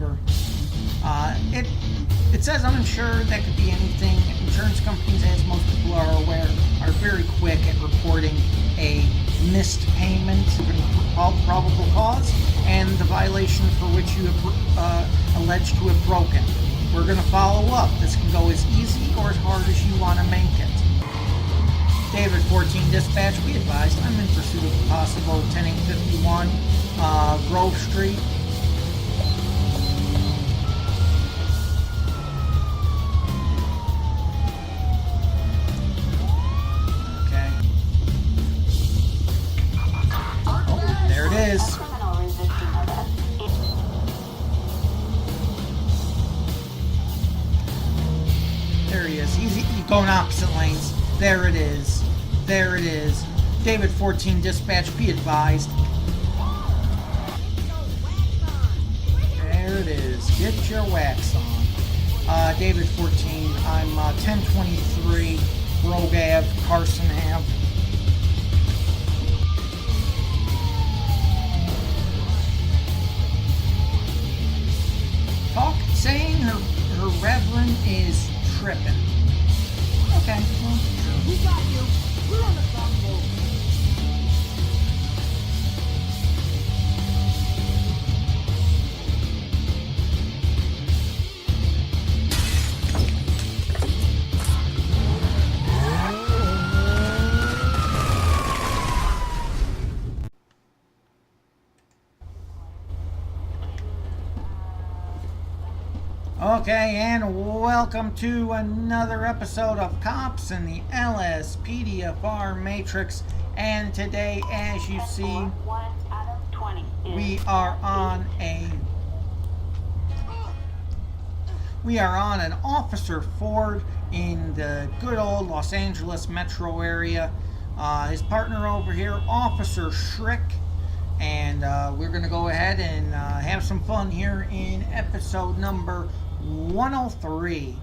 number. It says uninsured. That could be anything. Insurance companies, as most people are aware, are very quick at reporting a missed payment, probable cause, and the violation for which you have alleged to have broken. We're going to follow up. This can go as easy or as hard as you want to make it. David 14 Dispatch, be advised, I'm in pursuit of a possible 10851 Grove Street. Okay. Oh, there it is. There he is. He's going opposite lanes. There it is. There it is. David 14 Dispatch, be advised. There it is. Get your wax on. David 14, I'm 1023 Rogue Ave, Carson Ave. Saying her Reverend is tripping. Okay, well, we got you. We're on the front row. Okay, and welcome to another episode of Cops in the LSPDFR Matrix. And today, as you see, we are on an Officer Ford in the good old Los Angeles metro area. His partner over here, Officer Schrick. And we're going to go ahead and have some fun here in episode number 103.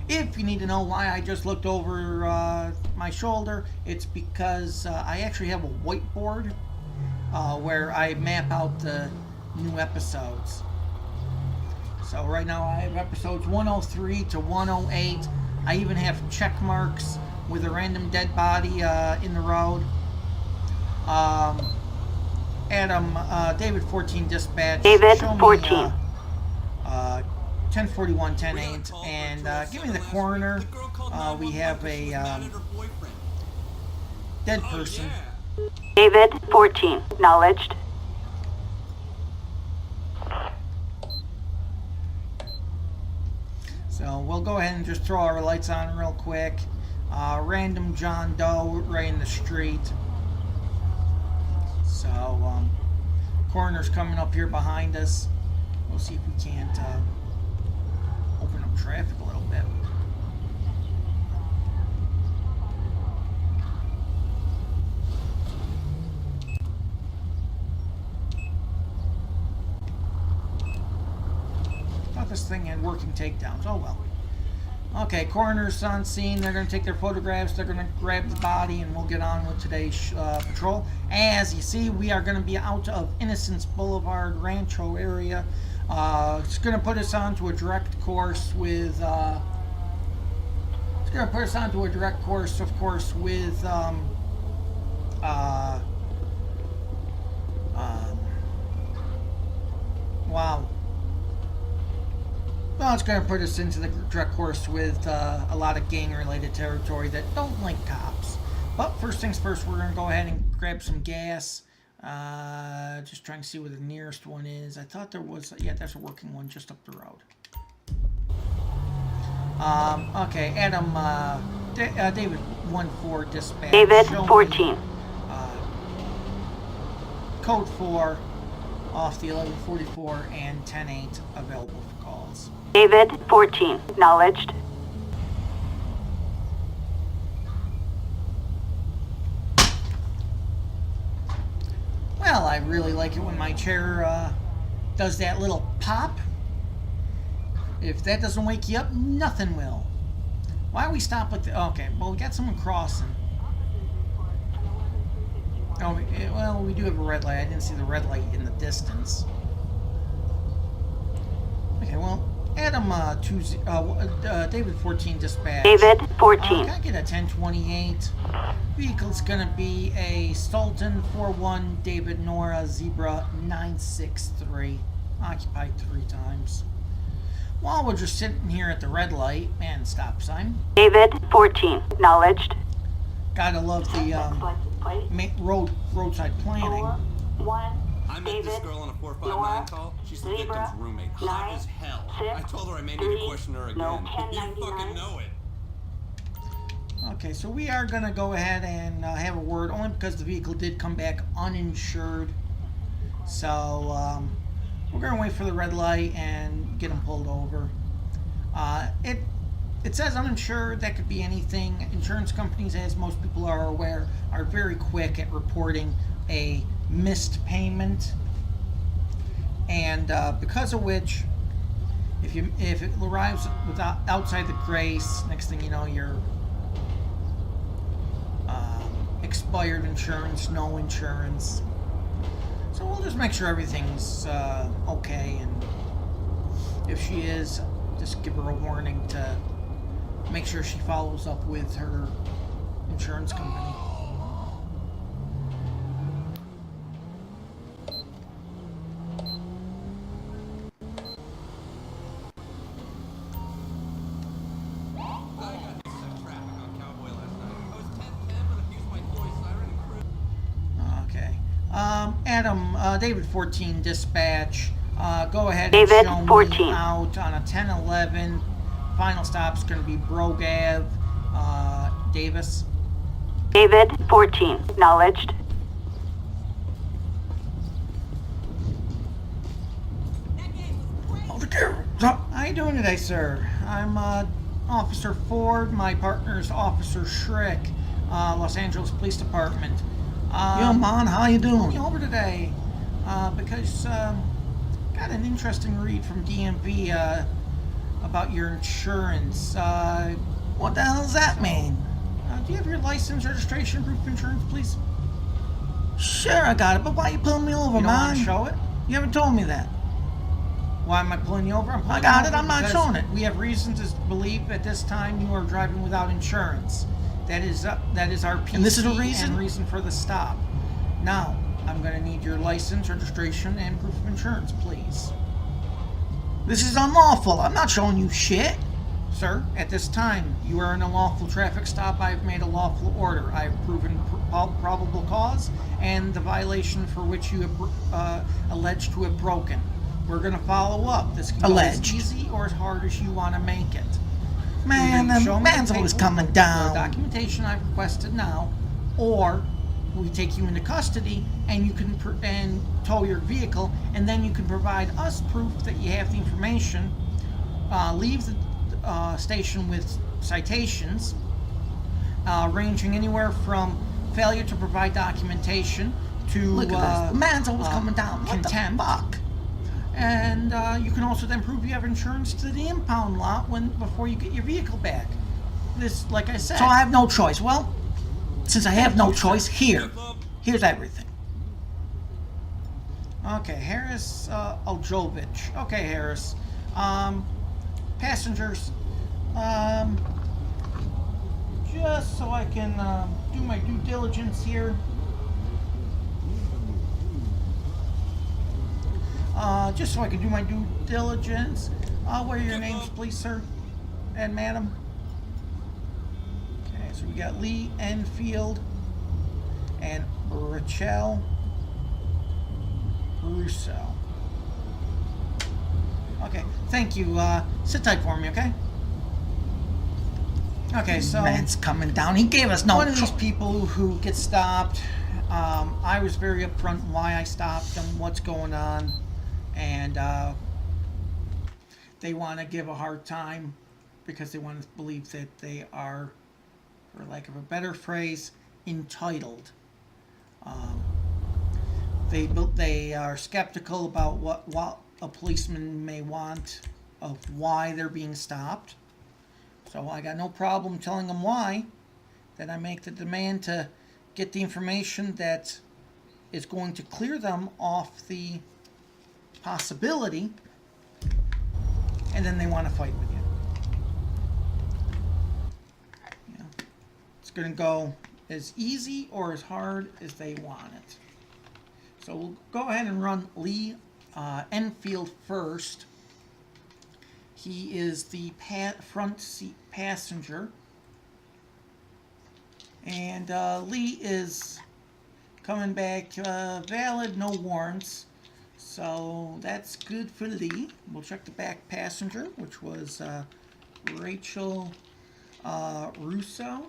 If you need to know why I just looked over my shoulder, it's because I actually have a whiteboard where I map out the new episodes. So right now I have episodes 103 to 108. I even have check marks with a random dead body in the road. Adam, David 14 Dispatch. David show me, 14. 1041, 108, and give me the coroner. We have a dead person. David 14, acknowledged. So we'll go ahead and just throw our lights on real quick. Random John Doe right in the street. So coroner's coming up here behind us. We'll see if we can't open up traffic a little bit. Thought this thing had working takedowns. Oh well. Okay, coroner's on scene. They're going to take their photographs. They're going to grab the body, and we'll get on with today's patrol. As you see, we are going to be out of Innocence Boulevard, Rancho area. It's going to put us onto a direct course with. Of course, with. Wow. Well, it's going to put us into the direct course with a lot of gang-related territory that don't like cops. But first things first, we're going to go ahead and grab some gas. Just trying to see where the nearest one is. I thought there was... Yeah, there's a working one just up the road. Okay, Adam... David 14 Dispatch. David 14. Code 4 off the 1144 and 10-8 available for calls. David 14, acknowledged. Well, I really like it when my chair does that little pop. If that doesn't wake you up, nothing will. Why don't we stop with the... Okay, well, we got someone crossing. Oh, well, we do have a red light. I didn't see the red light in the distance. Okay, well, Adam, David 14 dispatch. David 14. Can I get a 1028? Vehicle's gonna be a Sultan 41 David Nora Zebra 963. Occupied 3 times. While we're just sitting here at the red light and stop sign. David 14. Acknowledged. Gotta love the roadside planning. 1. I met this girl on a 459 call. She's the victim's roommate. Hot as hell. I told her I may need to question her again. You fucking know it. Okay, so we are going to go ahead and have a word, only because the vehicle did come back uninsured. So, we're going to wait for the red light and get him pulled over. It says uninsured. That could be anything. Insurance companies, as most people are aware, are very quick at reporting a missed payment. And because of which, if it arrives outside the grace, next thing you know, you're expired insurance, no insurance. So we'll just make sure everything's okay, and if she is, just give her a warning to make sure she follows up with her insurance company. Adam, David 14 dispatch. Go ahead and David show 14. me out on a 1011. Final stop's going to be Brogue Ave, Davis. David 14. Acknowledged. Over there. How you doing today, sir? I'm Officer Ford. My partner's Officer Schrick, Los Angeles Police Department. Yo, man, how you doing? Over today because got an interesting read from DMV about your insurance. What the hell does that mean? Do you have your license, registration, proof of insurance, please? Sure, I got it, but why you pulling me over, You don't man? want to show it? You haven't told me that. Why am I pulling you over? I'm pulling I got you it, over I'm not because showing it. We have reason to believe at this time you are driving without insurance. That is our PC And this is the reason? and reason for the stop. Now, I'm going to need your license, registration, and proof of insurance, please. This is unlawful. I'm not showing you shit. Sir, at this time, you are in a lawful traffic stop. I've made a lawful order. I've proven probable cause and the violation for which you have alleged to have broken. We're going to follow up. This can go Alleged. as easy or as hard as you want to make it. Man, Either the show me man's the always paperwork, coming the down. documentation I've requested now, or we take you into custody and you can and tow your vehicle, and then you can provide us proof that you have the information. Leave the station with citations ranging anywhere from failure to provide documentation to Look at this. The man's always coming down. What contempt. the fuck? And you can also then prove you have insurance to the impound lot before you get your vehicle back. This, like I said. So I have no choice. Well, since I have no choice, here's everything. Okay, Harris Oljovich. Okay, Harris. Passengers. Just so I can do my due diligence here. Just so I can do my due diligence. What are your names, please, sir and madam? Okay, so we got Lee Enfield and Rachel Russo. Okay, thank you. Sit tight for me, okay? Okay, so Man's coming down. He gave us no one of these choice. people who get stopped, I was very upfront why I stopped them, what's going on, and they want to give a hard time because they want to believe that they are, for lack of a better phrase, entitled. They are skeptical about what a policeman may want, of why they're being stopped. So I got no problem telling them why. Then I make the demand to get the information that is going to clear them off the possibility and then they want to fight with you. Yeah. It's going to go as easy or as hard as they want it. So we'll go ahead and run Lee Enfield first. He is the front seat passenger. And Lee is coming back valid, no warrants. So that's good for Lee. We'll check the back passenger, which was Rachel Russo.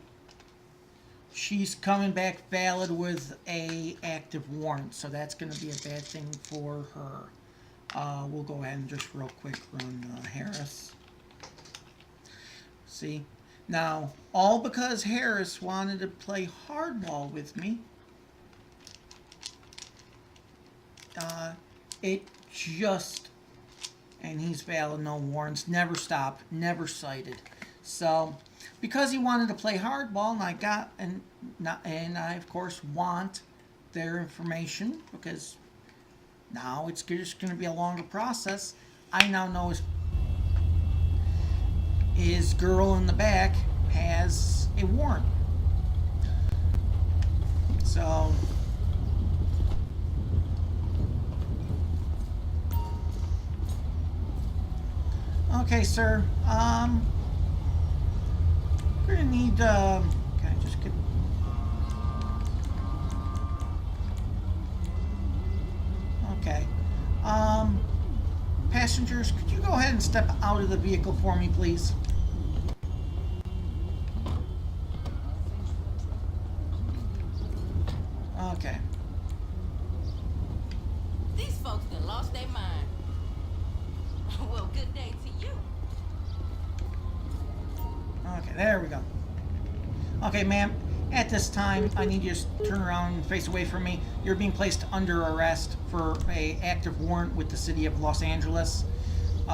She's coming back valid with a active warrant, so that's going to be a bad thing for her. We'll go ahead and just real quick run Harris. See? Now, all because Harris wanted to play hardball with me. It just, and he's valid, no warrants, never stopped, never cited. So, because he wanted to play hardball, and I of course want their information, because now it's just going to be a longer process. I now know his girl in the back has a warrant. So, okay, sir. We're gonna need. Okay, just get. Okay. Passengers, could you go ahead and step out of the vehicle for me, please? Okay. These folks done lost their mind. Well, good day to you. Okay, there we go. Okay, ma'am, at this time, I need you to turn around and face away from me. You're being placed under arrest for an active warrant with the city of Los Angeles. Go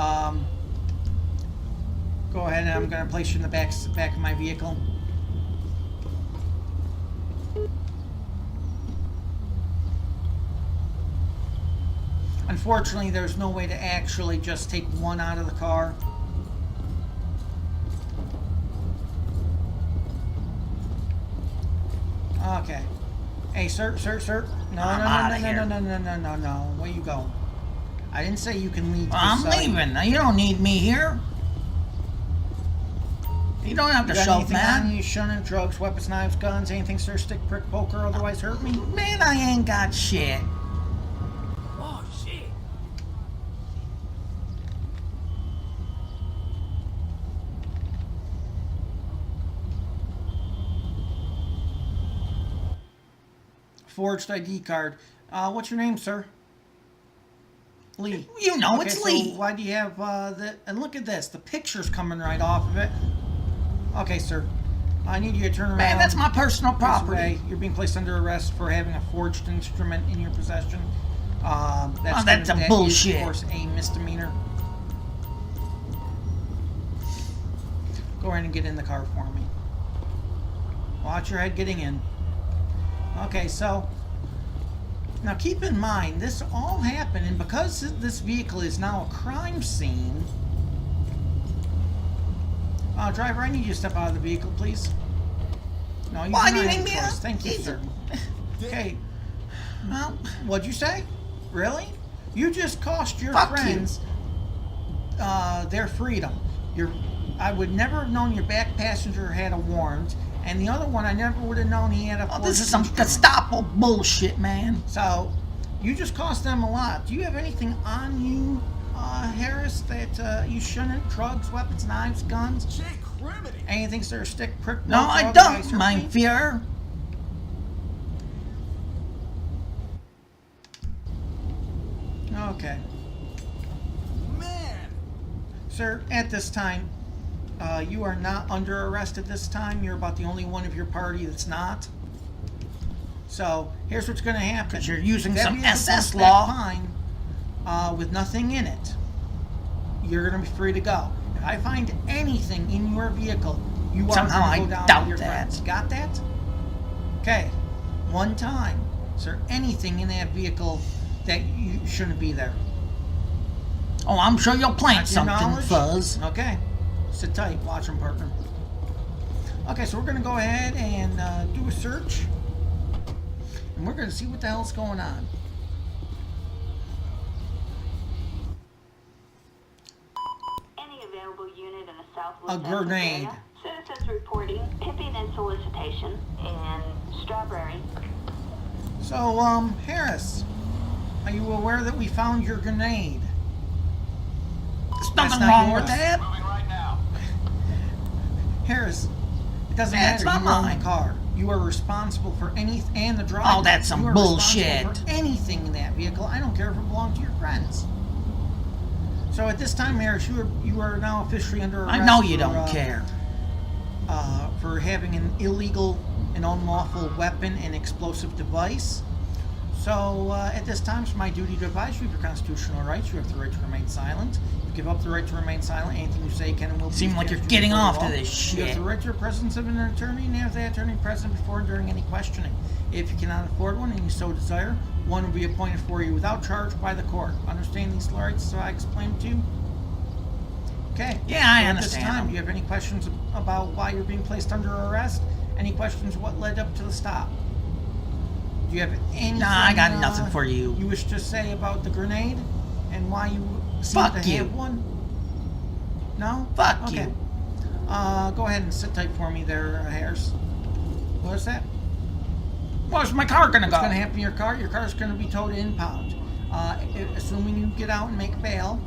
ahead, and I'm going to place you in the back of my vehicle. Unfortunately, there's no way to actually just take one out of the car. Okay. Hey, sir. No. Where you going? I didn't say you can leave. I'm leaving. Now, you don't need me here. You don't have to shout, man. You shunning drugs, weapons, knives, guns, anything, sir, stick, prick, poker, otherwise hurt me? Man, I ain't got shit. Oh, shit. Forged ID card. What's your name, sir? Lee. You know, Okay, it's so Lee. why do you have and look at this. The picture's coming right off of it. Okay, sir. I need you to turn around. Man, that's my personal This property. way. You're being placed under arrest for having a forged instrument in your possession. That's that some is, bullshit. of course, a misdemeanor. Go ahead and get in the car for me. Watch your head getting in. Okay, so now keep in mind, this all happened, and because this vehicle is now a crime scene. Driver, I need you to step out of the vehicle, please. No, you Why do do you not have need a me choice. to- Thank you, sir. Okay. Well, What'd you say? Really? You just cost your Fuck you. friends their freedom. I would never have known your back passenger had a warrant, and the other one I never would have known he had a. oh, this is some forged instrument. Gestapo bullshit, man. So, you just cost them a lot. Do you have anything on you, Harris, that you shouldn't? Drugs, weapons, knives, guns? Jay Criminy. Anything, sir? Stick, prick, No, poke, I otherwise don't, hurt mein me? Führer. Okay. Man. Sir, at this time, you are not under arrest at this time. You're about the only one of your party that's not. So, here's what's going to happen. 'Cause you're using That some vehicle SS goes law. back fine, with nothing in it. You're going to be free to go. If I find anything in your vehicle, you are Somehow going I to go down doubt with your that. friends. Got that? Okay. One time. Is there anything in that vehicle that you shouldn't be there? Oh, I'm sure you'll plant That's your something, knowledge? Fuzz. Okay. Sit tight. Watch him, partner. Okay, so we're going to go ahead and do a search. And we're going to see what the hell's going on. Any available unit in the South A Los Angeles grenade. area. Citizens reporting pimping and solicitation in Strawberry. So, Harris, are you aware that we found your grenade? There's That's nothing not wrong yours? with that. Harris, it doesn't That's matter. not You own mine. the car. You are responsible for anything, and the driver. Oh, that's some You are bullshit. responsible for anything in that vehicle. I don't care if it belongs to your friends. So at this time, Harris, you are now officially under arrest. I know you for, don't care. For having an illegal and unlawful weapon and explosive device. So at this time, it's my duty to advise you of your constitutional rights. You have the right to remain silent. You give up the right to remain silent. Anything you say can and will be Seem like used you're against getting you before off the to law. this You have shit. the right to the presence of an attorney and have that attorney present before and during any questioning. If you cannot afford one and you so desire, one will be appointed for you without charge by the court. Understand these rights so I explained to you? Okay. Yeah, I So understand At this time, them. do you have any questions about why you're being placed under arrest? Any questions what led up to the stop? Do you have anything? Nah, I got nothing for you. You wish to say about the grenade and why you seem Fuck to you. have one? No? Fuck Okay. you. Go ahead and sit tight for me there, Harris. What's that? Where's my car gonna What's go? going to happen to your car? Your car's going to be towed to impound. Assuming you get out and make bail,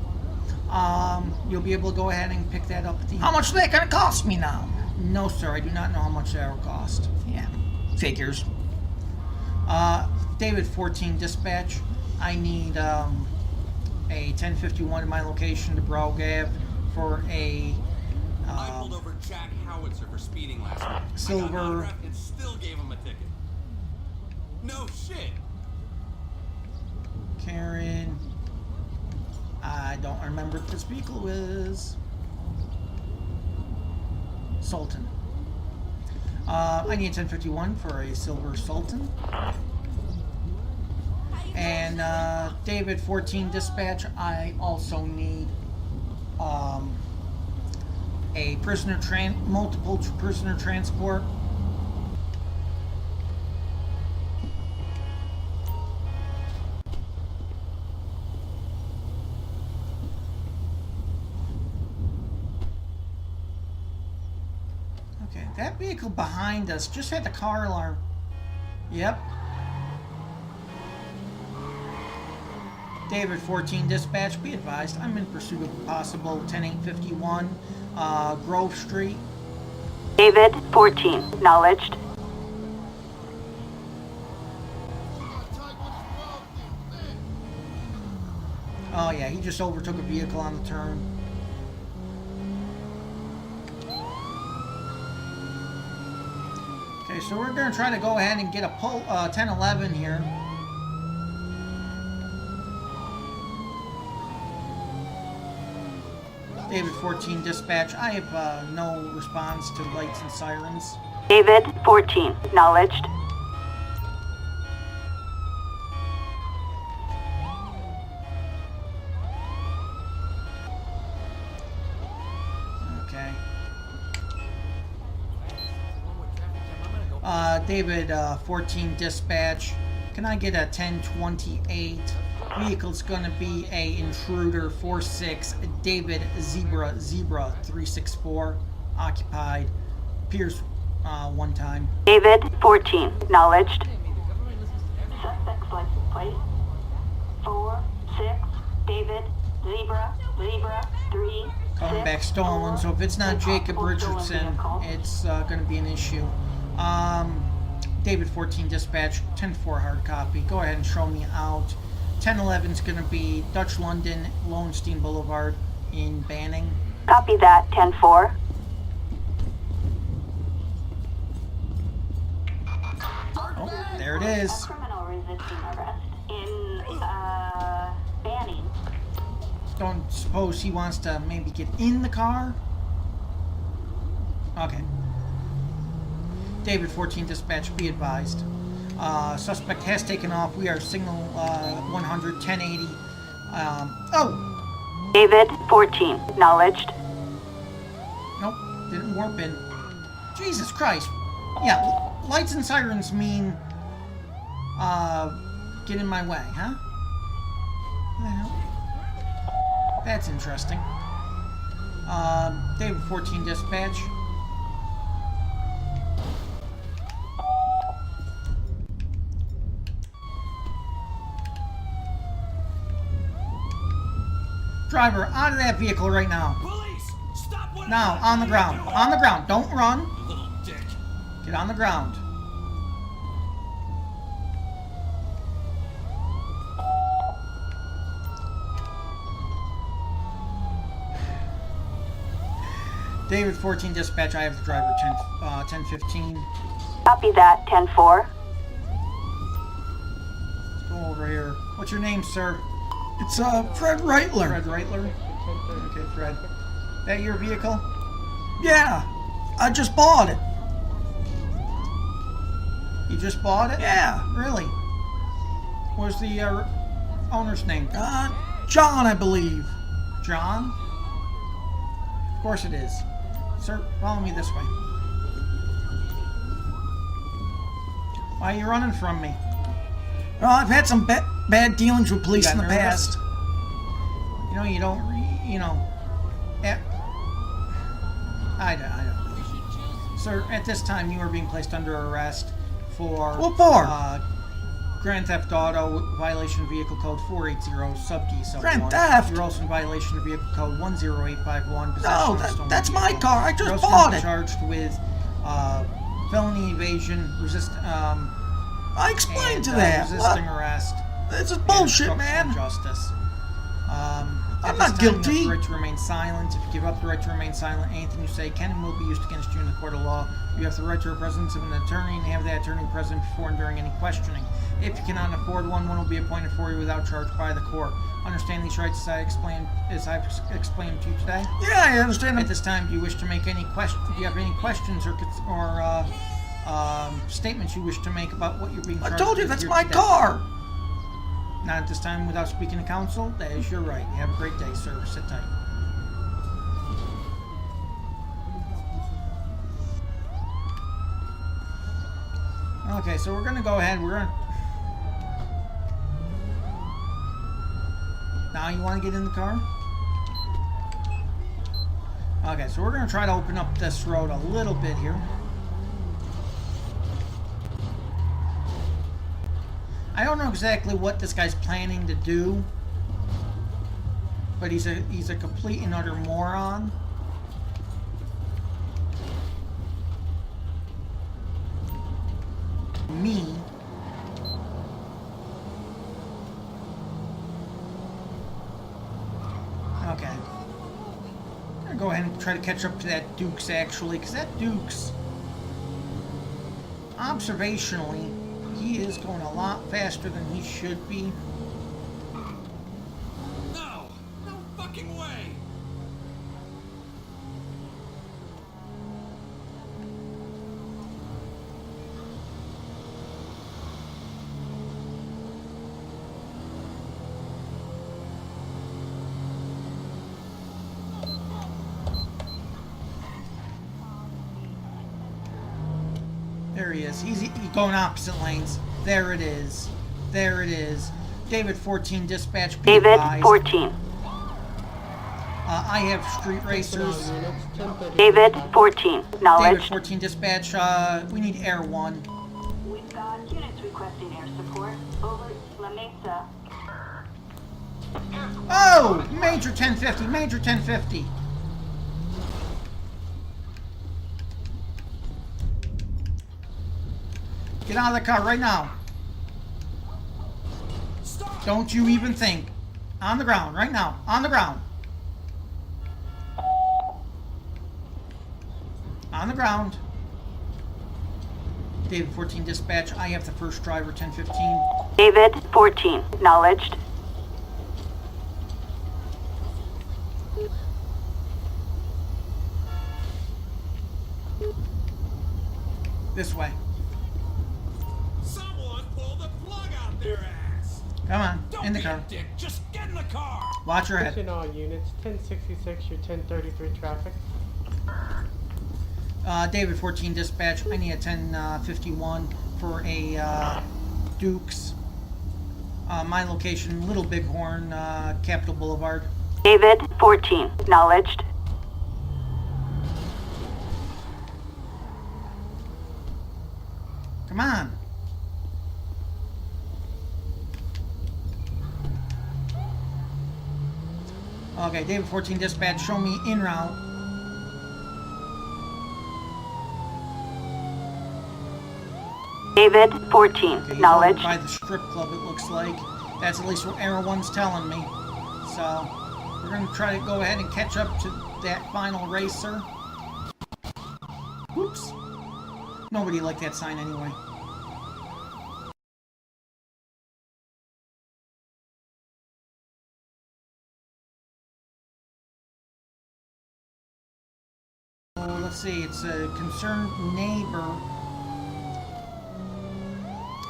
you'll be able to go ahead and pick that up at the. How much is that gonna cost me now? No, sir. I do not know how much that will cost. Yeah, figures. David 14 dispatch. I need a 1051 in my location to Brogave for a I pulled over Jack Howitzer for speeding last week. Silver. I got an autograph and still gave him a ticket. No shit. Karen. I don't remember what this vehicle is. Sultan. I need a 1051 for a silver Sultan. And David 14 dispatch. I also need a multiple prisoner transport. Okay, that vehicle behind us just had the car alarm. Yep. David 14 dispatch, be advised, I'm in pursuit of a possible 10851 Grove Street. David 14. Acknowledged. Oh yeah, he just overtook a vehicle on the turn. Okay, so we're going to try to go ahead and get a 1011 here. David 14 dispatch, I have no response to lights and sirens. David 14. Acknowledged. Okay. David 14 dispatch, can I get a 1028? Vehicle's going to be a intruder 46 David Zebra 364 occupied. Appears one time. David 14. Acknowledged. Suspect's license plate 46 David Zebra 3. Coming back stolen, so if it's not Jacob Richardson, it's going to be an issue. David 14 dispatch, 10-4 hard copy. Go ahead and show me out. 1011 is going to be Dutch London, Lowenstein Boulevard in Banning. Copy that. 10-4. Oh, there it is. Criminal resisting arrest in Banning. Don't suppose he wants to maybe get in the car? Okay. David 14 dispatch, be advised. Suspect has taken off. We are signal 100, 1080. Oh! David 14, acknowledged. Nope, didn't warp in. Jesus Christ. Yeah, lights and sirens mean, get in my way, huh? Well, that's interesting. David 14 dispatch. Driver, out of that vehicle right now. Police! Stop what Now, on the ground. On the ground. Don't run. You little dick. Get on the ground. David 14 dispatch, I have the driver 1015. Copy that, 10-4. Let's go over here. What's your name, sir? It's Fred Reitler. Fred Reitler? Okay, Fred. That your vehicle? Yeah, I just bought it. You just bought it? Yeah. Really? What's the owner's name? John, I believe. John? Of course it is. Sir, follow me this way. Why are you running from me? Well, I've had some bad dealings with police You in got the nervous? past. You know, you don't, I don't. Sir, at this time, you are being placed under arrest for... What for? Grand Theft Auto, violation of Vehicle Code 480, sub-D, sub-1. Grand Theft? You're also in violation of Vehicle Code 10851. No, that's my car. I just bought it. You're charged with felony evasion, I explained to that. resisting arrest. This is and bullshit, obstruction of man. justice. I'm At not this time, guilty. You have the right to remain silent. If you give up the right to remain silent, anything you say can and will be used against you in the court of law. You have the right to the presence of an attorney and have that attorney present before and during any questioning. If you cannot afford one will be appointed for you without charge by the court. Understand these rights as I've explained to you today. Yeah, I understand. At this time, do you wish to make any questions? Do you have any questions or statements you wish to make about what you're being I charged told you with that's here my today? car. Not at this time without speaking to counsel. That is your right. You have a great day, sir. Sit tight. Okay, so we're gonna go ahead. Now you want to get in the car? Okay, so we're gonna try to open up this road a little bit here. I don't know exactly what this guy's planning to do, but he's a complete and utter moron. Me. Okay. I'm gonna go ahead and try to catch up to that Dukes actually, because that Dukes, observationally, he is going a lot faster than he should be. No! No fucking way! There he is. He's going opposite lanes. There it is. There it is. David 14 dispatch. Be David advised. 14. I have street racers. David 14, David acknowledged. 14 dispatch. We need Air 1. We've got units requesting air support. Over La Mesa. Oh! Major 1050. Major 1050. Get out of the car right now. Stop! Don't you even think. On the ground right now. On the ground. On the ground. David 14 dispatch. I have the first driver 1015. David 14, acknowledged. This way. Someone pull the plug out their ass! Come on, Don't in the be car. a dick. Just get in the car. Watch your head. Attention all units, 1066, your 1033 traffic. David 14 dispatch. I need a 1051 for a Dukes. My location, Little Bighorn, Capitol Boulevard. David 14, acknowledged. Come on. Okay, David 14 dispatch. Show me en route. David 14, Okay, acknowledged. by the strip club, it looks like. That's at least what everyone's telling me. So, we're going to try to go ahead and catch up to that final racer. Whoops. Nobody liked that sign anyway. So, let's see, it's a concerned neighbor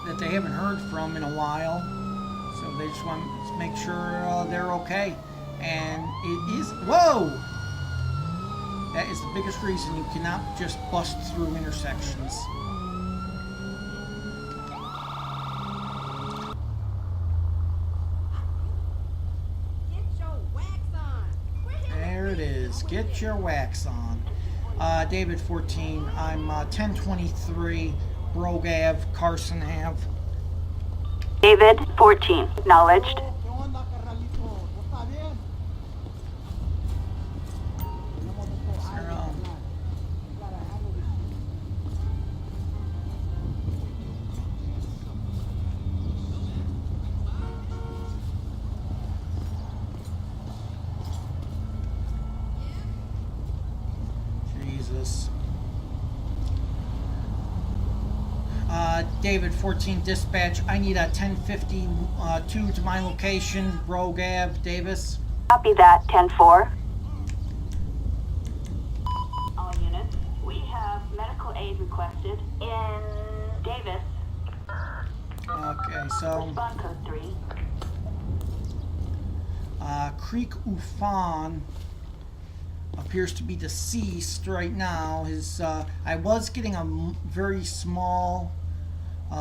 that they haven't heard from in a while, so they just want to make sure they're okay. And it is, whoa! That is the biggest reason you cannot just bust through intersections. Get your wax on. There it is. Get your wax on. David 14. I'm 1023 Brogue Ave, Carson Ave. David 14, acknowledged. ¿Qué onda, carnalito? ¿No está bien? Tenemos esto Sir, algo plan. We gotta handle this shit. Jesus. David 14 dispatch. I need a 1052 to my location, Brogue Ave, Davis. Copy that, 10-4. All units, we have medical aid requested in Davis. Okay, so Respond code 3. Creek Ufan appears to be deceased right now. His I was getting a very small,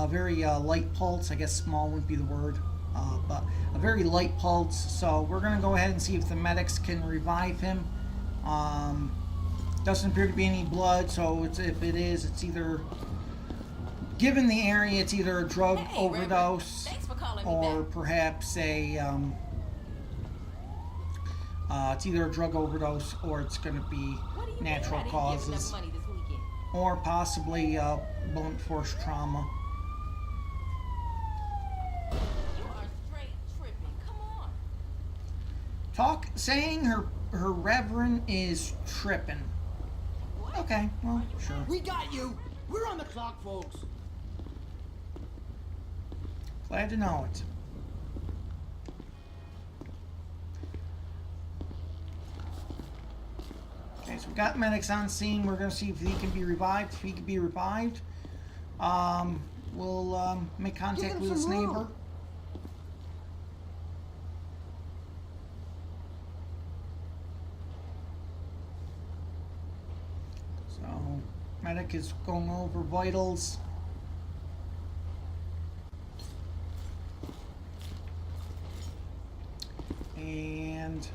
very light pulse. I guess small wouldn't be the word, but a very light pulse. So we're gonna go ahead and see if the medics can revive him. Doesn't appear to be any blood, so if it is, it's either, given the area, it's either a drug Hey, Reverend. overdose Thanks for calling me or back. perhaps a it's either a drug overdose or it's going to be What do you natural mean I didn't give causes, enough money this weekend? or possibly blunt force trauma. You are straight tripping. Come on. Saying her Reverend is tripping. Okay, well, sure. We got you. We're on the clock, folks. Glad to know it. Okay, so we've got medics on scene. We're going to see if he can be revived. If he can be revived, we'll make contact him with his some room. neighbor. So, medic is going over vitals. And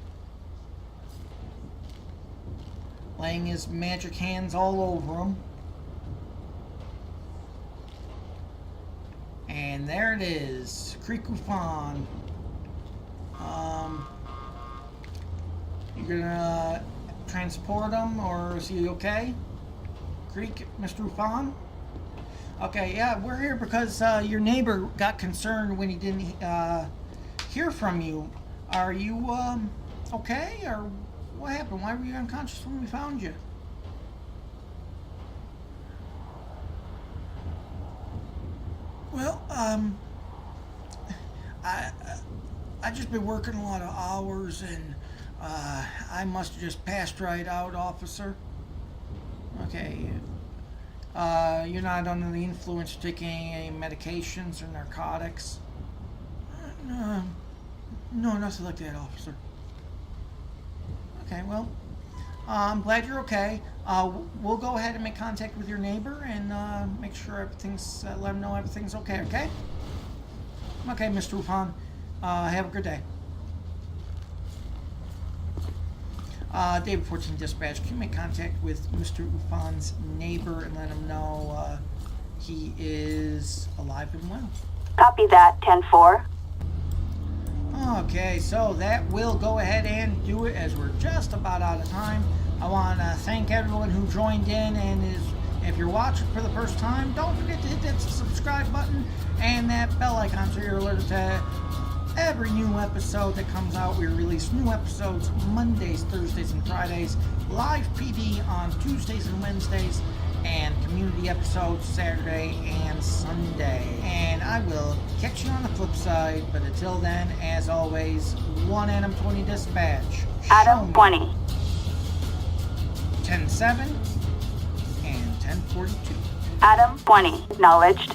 laying his magic hands all over him. And there it is, Creek Ufan. You gonna transport him, or is he okay? Creek, Mr. Ufan? Okay, yeah, we're here because your neighbor got concerned when he didn't hear from you. Are you okay, or what happened? Why were you unconscious when we found you? Well, I just been working a lot of hours, and I must have just passed right out, officer. Okay. You're not under the influence of taking any medications or narcotics? No, nothing like that, officer. Okay, well, I'm glad you're okay. We'll go ahead and make contact with your neighbor and make sure everything's, let him know everything's okay, okay? Okay, Mr. Upon. Have a good day. David 14 Dispatch, can you make contact with Mr. Ufan's neighbor and let him know he is alive and well? Copy that, 10-4. Okay, so that will go ahead and do it as we're just about out of time. I want to thank everyone who joined in and if you're watching for the first time, don't forget to hit that subscribe button and that bell icon so you're alerted to every new episode that comes out. We release new episodes Mondays, Thursdays, and Fridays, live PD on Tuesdays and Wednesdays, and community episodes Saturday and Sunday. And I will catch you on the flip side, but until then, as always, 1 Adam 20 Dispatch. Adam 20. 10-7 and 10-42. Adam 20. Acknowledged.